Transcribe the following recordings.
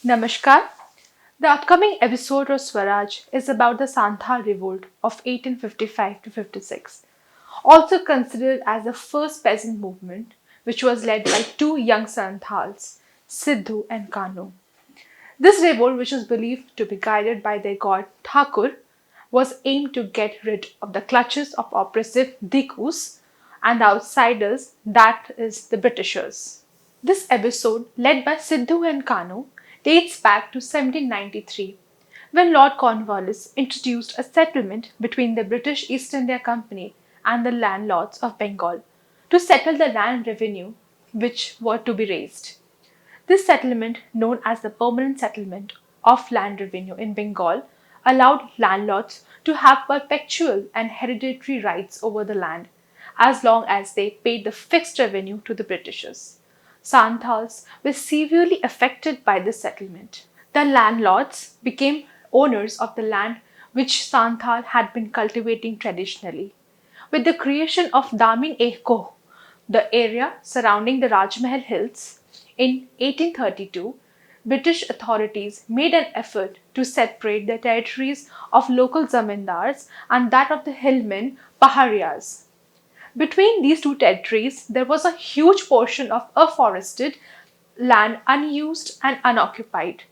Namaskar. The upcoming episode of Swaraj is about the Santhal Revolt of 1855 to 56, also considered as the first peasant movement, which was led by two young Santhals, Sidho and Kanho. This revolt, which was believed to be guided by their god Thakur, was aimed to get rid of the clutches of oppressive Dikus and the outsiders, that is, the Britishers. This episode, led by Sidhu and Kanho, dates back to 1793, when Lord Cornwallis introduced a settlement between the British East India Company and the landlords of Bengal to settle the land revenue which were to be raised. This settlement, known as the Permanent Settlement of Land Revenue in Bengal, allowed landlords to have perpetual and hereditary rights over the land as long as they paid the fixed revenue to the Britishers. Santhals were severely affected by this settlement. The landlords became owners of the land which Santhal had been cultivating traditionally. With the creation of Damin-e-Koh, the area surrounding the Rajmahal Hills, in 1832, British authorities made an effort to separate the territories of local zamindars and that of the hillmen Paharias. Between these two territories, there was a huge portion of afforested land unused and unoccupied.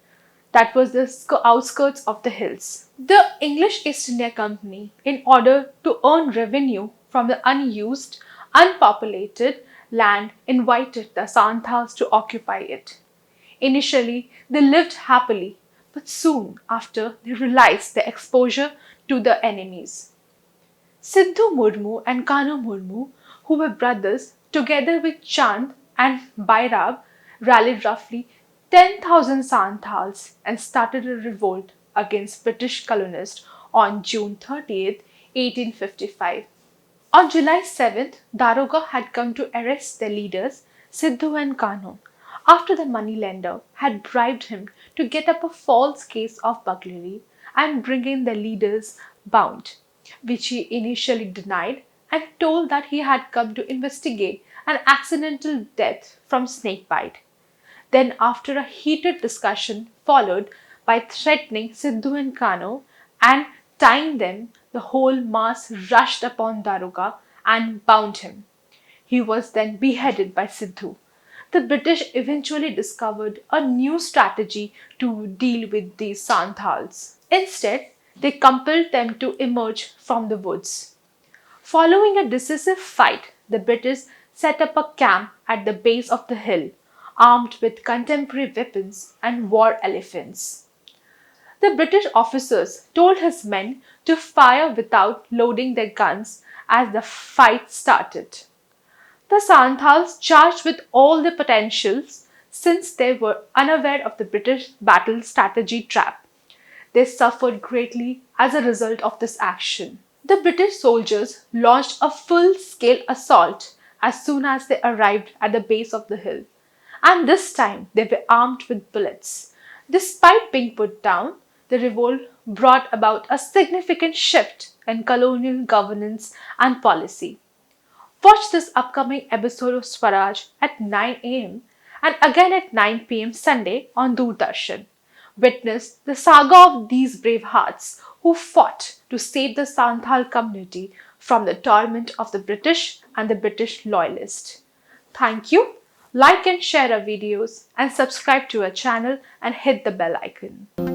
That was the outskirts of the hills. The English East India Company, in order to earn revenue from the unused, unpopulated land, invited the Santhals to occupy it. Initially, they lived happily, but soon after they realized the exposure to the enemies. Sidhu Murmu and Kanho Murmu, who were brothers, together with Chand and Bairab, rallied roughly 10,000 Santhals and started a revolt against British colonists on June 30th, 1855. On July 7th, Daroga had come to arrest their leaders, Sidhu and Kanho, after the moneylender had bribed him to get up a false case of burglary and bring in the leaders bound, which he initially denied and told that he had come to investigate an accidental death from snakebite. Then, after a heated discussion followed by threatening Sidhu and Kanho and tying them, the whole mass rushed upon Daroga and bound him. He was then beheaded by Sidhu. The British eventually discovered a new strategy to deal with these Santhals. Instead, they compelled them to emerge from the woods. Following a decisive fight, the British set up a camp at the base of the hill, armed with contemporary weapons and war elephants. The British officers told his men to fire without loading their guns as the fight started. The Santhals charged with all their potentials since they were unaware of the British battle strategy trap. They suffered greatly as a result of this action. The British soldiers launched a full-scale assault as soon as they arrived at the base of the hill, and this time they were armed with bullets. Despite being put down, the revolt brought about a significant shift in colonial governance and policy. Watch this upcoming episode of Swaraj at 9 am and again at 9 pm Sunday on Doordarshan. Witness the saga of these brave hearts who fought to save the Santhal community from the torment of the British and the British loyalists. Thank you. Like and share our videos and subscribe to our channel and hit the bell icon.